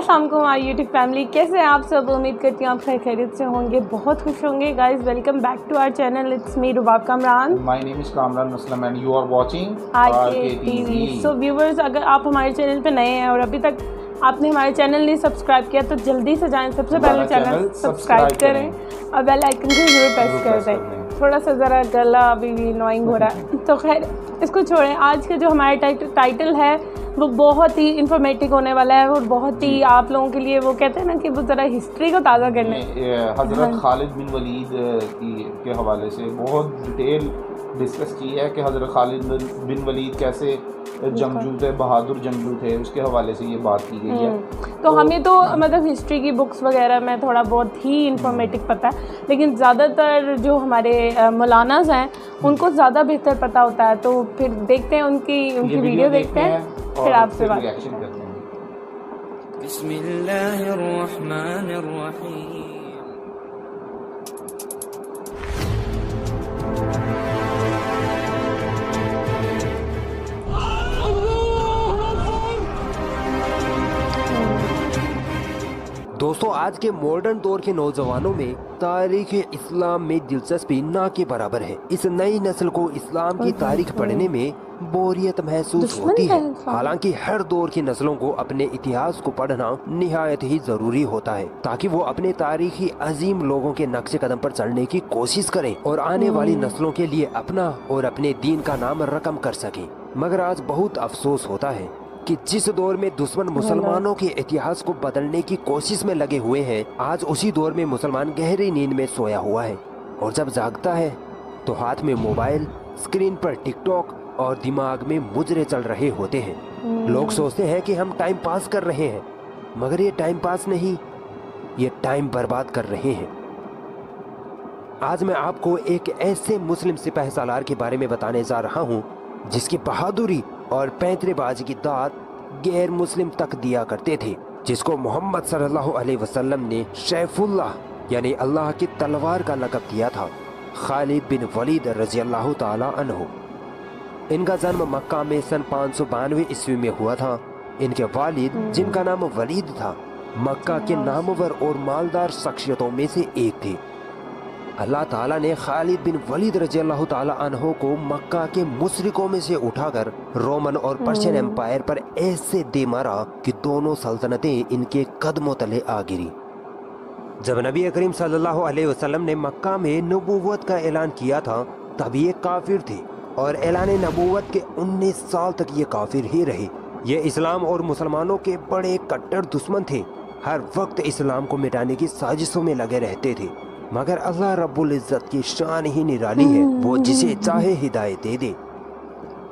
السلام علیکم ہماری یوٹیوب فیملی، کیسے ہیں آپ سب؟ امید کرتی ہوں آپ خیر خیریت سے ہوں گے، بہت خوش ہوں گے. Guys welcome back to our channel, it's me Rubab Kamran. My name is Kamran Muslim and you are watching RK TV. So viewers, اگر آپ ہمارے چینل پہ نئے ہیں اور ابھی تک آپ نے ہمارے چینل نہیں سبسکرائب کیا تو جلدی سے جائیں، سب سے پہلے چینل سبسکرائب کریں اور بیل آئکن کو ضرور پریس کر دیں. تھوڑا سا ذرا گلا ابھی بھی انوائنگ ہو رہا ہے تو خیر اس کو چھوڑیں. آج کا جو ہمارا ٹائٹل ہے وہ بہت ہی انفارمیٹو ہونے والا ہے اور بہت ہی آپ لوگوں کے لیے، وہ کہتے ہیں نا کہ وہ ذرا ہسٹری کو تازہ کرنے. حضرت خالد بن ولید کے حوالے سے بہت ڈیٹیل ڈسکس کی ہے کہ حضرت خالد بن ولید کیسے جنگجو تھے، بہادر جنگجو تھے، اس کے حوالے سے یہ بات کی گئی ہے. تو ہمیں تو مطلب ہسٹری کی بکس وغیرہ میں تھوڑا بہت ہی انفارمیٹو پتہ ہے، لیکن زیادہ تر جو ہمارے مولاناز ہیں ان کو زیادہ بہتر پتہ ہوتا ہے. تو پھر دیکھتے ہیں ان کی ویڈیو دیکھتے ہیں، پھر آپ سے بات ریئیکشن کرتے ہیں. بسم اللہ الرحمن الرحیم. دوستو، آج کے ماڈرن دور کے نوجوانوں میں تاریخ اسلام میں دلچسپی نہ کے برابر ہے. اس نئی نسل کو اسلام کی تاریخ پڑھنے میں بوریت محسوس ہوتی ہے، حالانکہ ہر دور کی نسلوں کو اپنے اتہاس کو پڑھنا نہایت ہی ضروری ہوتا ہے تاکہ وہ اپنے تاریخی عظیم لوگوں کے نقش قدم پر چلنے کی کوشش کریں اور آنے والی نسلوں کے لیے اپنا اور اپنے دین کا نام رقم کر سکیں. مگر آج بہت افسوس ہوتا ہے کہ جس دور میں دشمن مسلمانوں کے اتہاس کو بدلنے کی کوشش میں لگے ہوئے ہیں، آج اسی دور میں مسلمان گہری نیند میں سویا ہوا ہے اور جب جاگتا ہے تو ہاتھ میں موبائل، اسکرین پر ٹک ٹاک اور دماغ میں مجرے چل رہے ہوتے ہیں. لوگ سوچتے ہیں کہ ہم ٹائم پاس کر رہے ہیں، مگر یہ ٹائم پاس نہیں، یہ ٹائم برباد کر رہے ہیں. آج میں آپ کو ایک ایسے مسلم سپہ سالار کے بارے میں بتانے جا رہا ہوں جس کی بہادری اور پینترے بازی کی داد غیر مسلم تک دیا کرتے تھے، جس کو محمد صلی اللہ علیہ وسلم نے سیف اللہ یعنی اللہ کی تلوار کا لقب دیا تھا. خالد بن ولید رضی اللہ تعالی عنہ. ان کا جنم مکہ میں سن 592 عیسوی میں ہوا تھا. ان کے والد جن کا نام ولید تھا مکہ کے نامور اور مالدار شخصیتوں میں سے ایک تھے. اللہ تعالیٰ نے خالد بن ولید رضی اللہ تعالیٰ عنہ کو مکہ کے مشرکوں میں سے اٹھا کر رومن اور پرشین امپائر پر ایسے دے مارا کہ دونوں سلطنتیں ان کے قدموں تلے آ گری. جب نبی کریم صلی اللہ علیہ وسلم نے مکہ میں نبوت کا اعلان کیا تھا تب یہ کافر تھے اور اعلان نبوت کے 19 سال تک یہ کافر ہی رہے. یہ اسلام اور مسلمانوں کے بڑے کٹر دشمن تھے، ہر وقت اسلام کو مٹانے کی سازشوں میں لگے رہتے تھے. مگر اللہ رب العزت کی شان ہی نرالی ہے، وہ جسے چاہے ہدایت دے دے.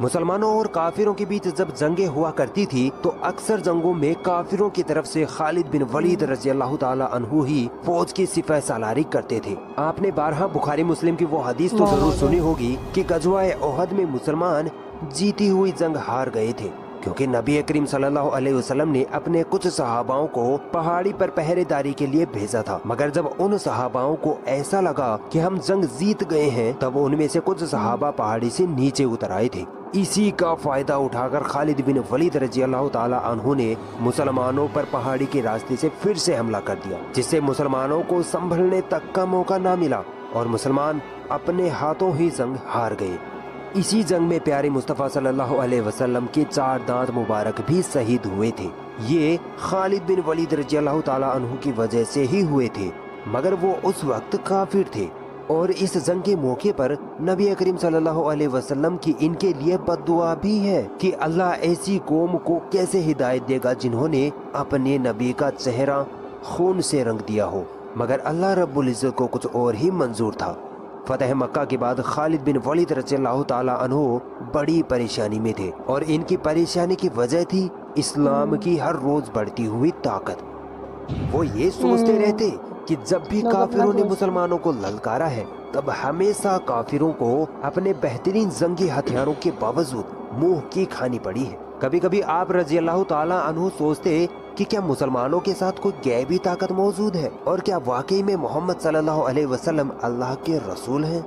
مسلمانوں اور کافروں کے بیچ جب جنگیں ہوا کرتی تھی تو اکثر جنگوں میں کافروں کی طرف سے خالد بن ولید رضی اللہ تعالی عنہ ہی فوج کی سپہ سالاری کرتے تھے. آپ نے بارہا بخاری مسلم کی وہ حدیث تو ضرور سنی ہوگی کہ غزوہ احد میں مسلمان جیتی ہوئی جنگ ہار گئے تھے کیونکہ نبی کریم صلی اللہ علیہ وسلم نے اپنے کچھ صحاباؤں کو پہاڑی پر پہرے داری کے لیے بھیجا تھا. مگر جب ان صحاباؤں کو ایسا لگا کہ ہم جنگ جیت گئے ہیں تب ان میں سے کچھ صحابہ پہاڑی سے نیچے اتر آئے تھے. اسی کا فائدہ اٹھا کر خالد بن ولید رضی اللہ تعالی عنہ نے مسلمانوں پر پہاڑی کے راستے سے پھر سے حملہ کر دیا، جس سے مسلمانوں کو سنبھلنے تک کا موقع نہ ملا اور مسلمان اپنے ہاتھوں ہی جنگ ہار گئے. اسی جنگ میں پیارے مصطفیٰ صلی اللہ علیہ وسلم کے 4 دانت مبارک بھی شہید ہوئے تھے. یہ خالد بن ولید رضی اللہ تعالی عنہ کی وجہ سے ہی ہوئے تھے، مگر وہ اس وقت کافر تھے اور اس جنگ کے موقع پر نبی کریم صلی اللہ علیہ وسلم کی ان کے لیے بد دعا بھی ہے کہ اللہ ایسی قوم کو کیسے ہدایت دے گا جنہوں نے اپنے نبی کا چہرہ خون سے رنگ دیا ہو. مگر اللہ رب العزت کو کچھ اور ہی منظور تھا. فتح مکہ کے بعد خالد بن ولید رضی اللہ تعالی عنہ بڑی پریشانی میں تھے اور ان کی پریشانی کی وجہ تھی اسلام کی ہر روز بڑھتی ہوئی طاقت. وہ یہ سوچتے رہتے کہ جب بھی کافروں نے مسلمانوں کو للکارا ہے تب ہمیشہ کافروں کو اپنے بہترین جنگی ہتھیاروں کے باوجود منہ کی کھانی پڑی ہے. کبھی کبھی آپ رضی اللہ تعالی عنہ سوچتے کہ کیا مسلمانوں کے ساتھ کوئی غیبی طاقت موجود ہے اور کیا واقعی میں محمد صلی اللہ علیہ وسلم اللہ کے رسول ہیں.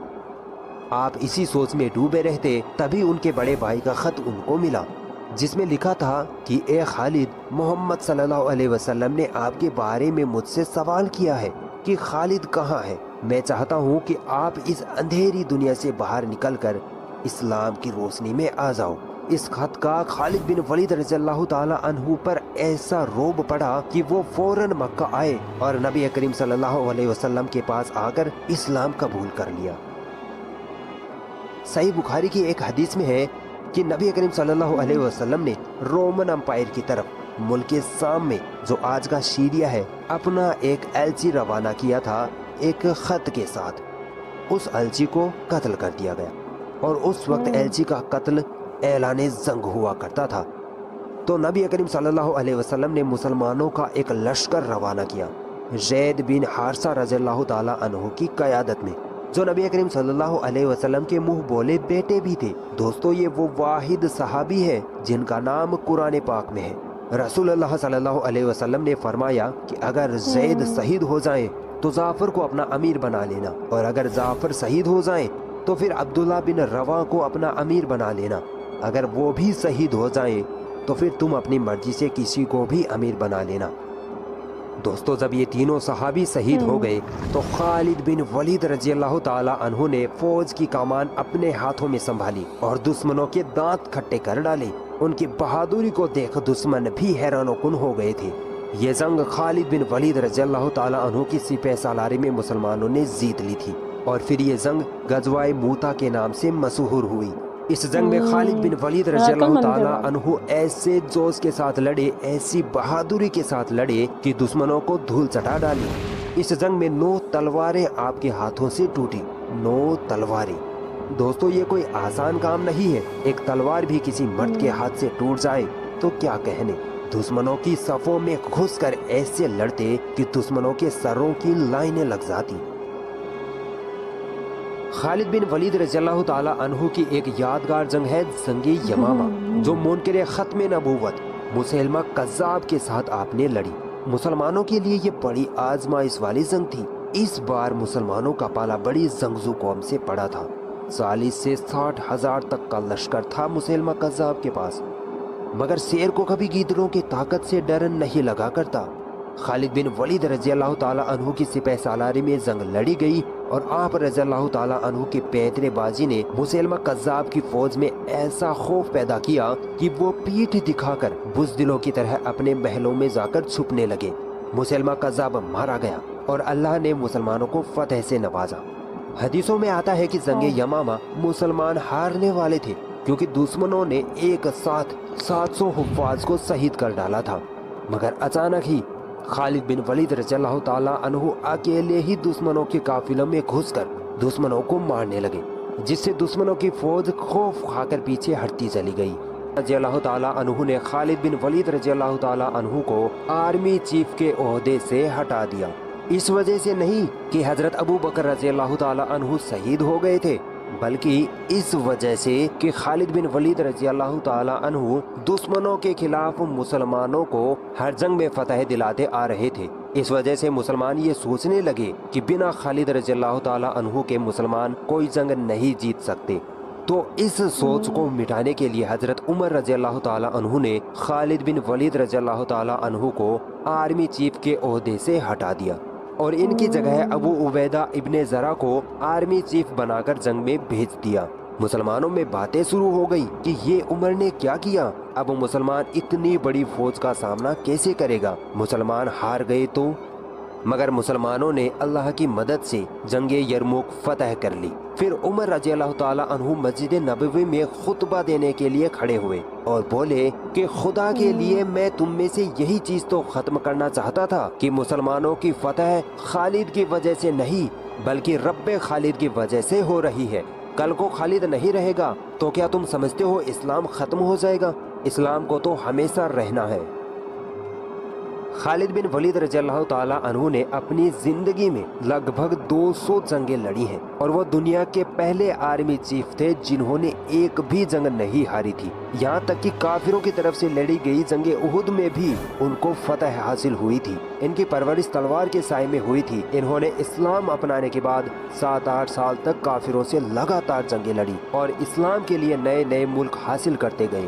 آپ اسی سوچ میں ڈوبے رہتے تبھی ان کے بڑے بھائی کا خط ان کو ملا. جس میں لکھا تھا کہ اے خالد، محمد صلی اللہ علیہ وسلم نے آپ کے بارے میں مجھ سے سوال کیا ہے کہ خالد کہاں ہے۔ میں چاہتا ہوں کہ آپ اس اندھیری دنیا سے باہر نکل کر اسلام کی روشنی میں آ جاؤ۔ اس خط کا خالد بن ولید رضی اللہ تعالی عنہ پر ایسا روب پڑا کہ وہ فوراً مکہ آئے اور نبی کریم صلی اللہ علیہ وسلم کے پاس آ کر اسلام قبول کر لیا۔ صحیح بخاری کی ایک حدیث میں ہے کہ نبی کریم صلی اللہ علیہ وسلم نے رومن امپائر کی طرف ملک شام میں، جو آج کا سیریا ہے، اپنا ایک ایلچی روانہ کیا تھا ایک خط کے ساتھ۔ اس ایلچی کو قتل کر دیا گیا، اور اس وقت ایلچی کا قتل اعلان جنگ ہوا کرتا تھا۔ تو نبی کریم صلی اللہ علیہ وسلم نے مسلمانوں کا ایک لشکر روانہ کیا زید بن حارثہ رضی اللہ تعالیٰ عنہ کی قیادت میں، جو نبی کریم صلی اللہ علیہ وسلم کے منہ بولے بیٹے بھی تھے۔ دوستو، یہ وہ واحد صحابی ہے جن کا نام قرآن پاک میں ہے۔ رسول اللہ صلی اللہ علیہ وسلم نے فرمایا کہ اگر زید شہید ہو جائیں تو جعفر کو اپنا امیر بنا لینا، اور اگر جعفر شہید ہو جائیں تو پھر عبداللہ بن رواح کو اپنا امیر بنا لینا، اگر وہ بھی شہید ہو جائیں تو پھر تم اپنی مرضی سے کسی کو بھی امیر بنا لینا۔ دوستو، جب یہ تینوں صحابی شہید ہو گئے تو خالد بن ولید رضی اللہ تعالی عنہ نے فوج کی کمان اپنے ہاتھوں میں سنبھالی اور دشمنوں کے دانت کھٹے کر ڈالے۔ ان کی بہادری کو دیکھ دشمن بھی حیران و کن ہو گئے تھے۔ یہ جنگ خالد بن ولید رضی اللہ تعالی عنہ کی سپہ سالاری میں مسلمانوں نے جیت لی تھی، اور پھر یہ جنگ غزوہ موتا کے نام سے مشہور ہوئی۔ اس جنگ میں خالد بن ولید رضی اللہ تعالی عنہ ایسے جوش کے ساتھ لڑے، ایسی بہادری کے ساتھ لڑے کہ دشمنوں کو دھول چٹا ڈالی۔ اس جنگ میں 9 تلواریں آپ کے ہاتھوں سے ٹوٹی۔ 9 تلواریں۔ دوستو، یہ کوئی آسان کام نہیں ہے۔ ایک تلوار بھی کسی مرد کے ہاتھ سے ٹوٹ جائے تو کیا کہنے۔ دشمنوں کی صفوں میں گھس کر ایسے لڑتے کہ دشمنوں کے سروں کی لائنیں لگ جاتی۔ خالد بن ولید رضی اللہ تعالی عنہ کی ایک یادگار جنگ ہے جنگ یمامہ، جو منکر ختم نبوت مسیلمہ کذاب کے ساتھ آپ نے لڑی۔ مسلمانوں کے لیے یہ بڑی آزمائش والی جنگ تھی۔ اس بار مسلمانوں کا پالا بڑی زنگزو قوم سے پڑا تھا۔ 40 سے 60 ہزار تک کا لشکر تھا مسیلمہ کذاب کے پاس، مگر شیر کو کبھی گیدڑوں کی طاقت سے ڈر نہیں لگا کرتا۔ خالد بن ولید رضی اللہ تعالیٰ عنہ کی سپہ سالاری میں جنگ لڑی گئی، اور آپ رضی اللہ تعالیٰ عنہ کی پیترے بازی نے مسیلمہ کذاب کی فوج میں ایسا خوف پیدا کیا کہ وہ پیٹھ دکھا کر بزدلوں کی طرح اپنے محلوں میں جا کر چھپنے لگے۔ مسیلمہ کذاب مارا گیا اور اللہ نے مسلمانوں کو فتح سے نوازا۔ حدیثوں میں آتا ہے کہ جنگ یمامہ مسلمان ہارنے والے تھے، کیونکہ دشمنوں نے ایک ساتھ 700 حفاظ کو شہید کر ڈالا تھا، مگر اچانک ہی خالد بن ولید رضی اللہ تعالیٰ عنہ اکیلے ہی دشمنوں کے قافلوں میں گھس کر دشمنوں کو مارنے لگے، جس سے دشمنوں کی فوج خوف کھا کر پیچھے ہٹتی چلی گئی۔ رضی اللہ تعالیٰ عنہ نے خالد بن ولید رضی اللہ تعالیٰ عنہ کو آرمی چیف کے عہدے سے ہٹا دیا۔ اس وجہ سے نہیں کہ حضرت ابو بکر رضی اللہ تعالیٰ عنہ شہید ہو گئے تھے، بلکہ اس وجہ سے کہ خالد بن ولید رضی اللہ تعالیٰ عنہ دشمنوں کے خلاف مسلمانوں کو ہر جنگ میں فتح دلاتے آ رہے تھے۔ اس وجہ سے مسلمان یہ سوچنے لگے کہ بنا خالد رضی اللہ تعالیٰ عنہ کے مسلمان کوئی جنگ نہیں جیت سکتے۔ تو اس سوچ کو مٹانے کے لیے حضرت عمر رضی اللہ تعالیٰ عنہ نے خالد بن ولید رضی اللہ تعالیٰ عنہ کو آرمی چیف کے عہدے سے ہٹا دیا، اور ان کی جگہ ابو عبیدہ ابن زرع کو آرمی چیف بنا کر جنگ میں بھیج دیا۔ مسلمانوں میں باتیں شروع ہو گئی کہ یہ عمر نے کیا کیا، اب مسلمان اتنی بڑی فوج کا سامنا کیسے کرے گا، مسلمان ہار گئے تو؟ مگر مسلمانوں نے اللہ کی مدد سے جنگ یرموک فتح کر لی۔ پھر عمر رضی اللہ تعالیٰ عنہ مسجد نبوی میں خطبہ دینے کے لیے کھڑے ہوئے اور بولے کہ خدا کے لیے میں تم میں سے یہی چیز تو ختم کرنا چاہتا تھا کہ مسلمانوں کی فتح خالد کی وجہ سے نہیں بلکہ رب خالد کی وجہ سے ہو رہی ہے۔ کل کو خالد نہیں رہے گا تو کیا تم سمجھتے ہو اسلام ختم ہو جائے گا؟ اسلام کو تو ہمیشہ رہنا ہے۔ خالد بن ولید رضی اللہ تعالیٰ عنہ نے اپنی زندگی میں لگ بھگ 200 جنگیں لڑی ہیں، اور وہ دنیا کے پہلے آرمی چیف تھے جنہوں نے ایک بھی جنگ نہیں ہاری تھی۔ یہاں تک کہ کافروں کی طرف سے لڑی گئی جنگ احد میں بھی ان کو فتح حاصل ہوئی تھی۔ ان کی پرورش تلوار کے سائے میں ہوئی تھی۔ انہوں نے اسلام اپنانے کے بعد 7-8 سال تک کافروں سے لگاتار جنگیں لڑی اور اسلام کے لیے نئے نئے ملک حاصل کرتے گئے۔